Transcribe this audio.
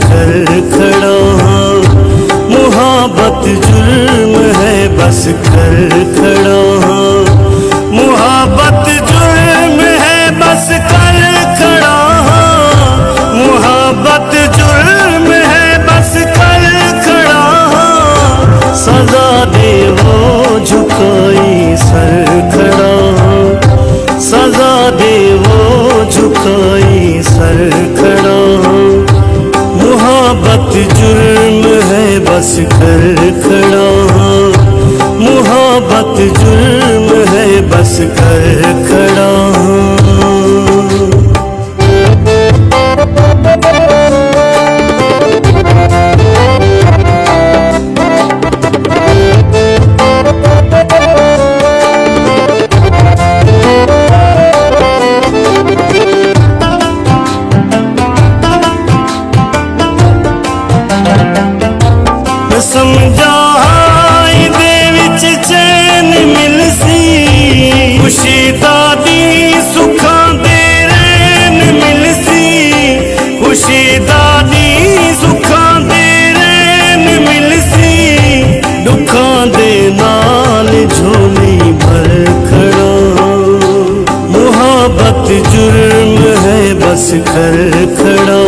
कर खड़ा हाँ। मुहब्बत जुर्म है बस कर खड़ा हाँ। मुहब्बत जुर्म है बस कर खड़ा हाँ। मुहब्बत जुर्म है बस कर खड़ा हाँ। सजा दे वो झुकाई सर खड़ा हाँ। सजा दे वो झुकाई सर खड़ा हाँ। मुहब्बत जुर्म है बस कर खड़ा हाँ। मुहब्बत जुर्म है बस कर खड़ा हाँ। समझा दे विच चैन मिलसी खुशी दादी सुखां दे रैन मिलसी खुशी दादी सुखां दे रैन मिलसी दुखां दे नाल झोली भर खड़ा मुहब्बत जुर्म है बस कर खड़ा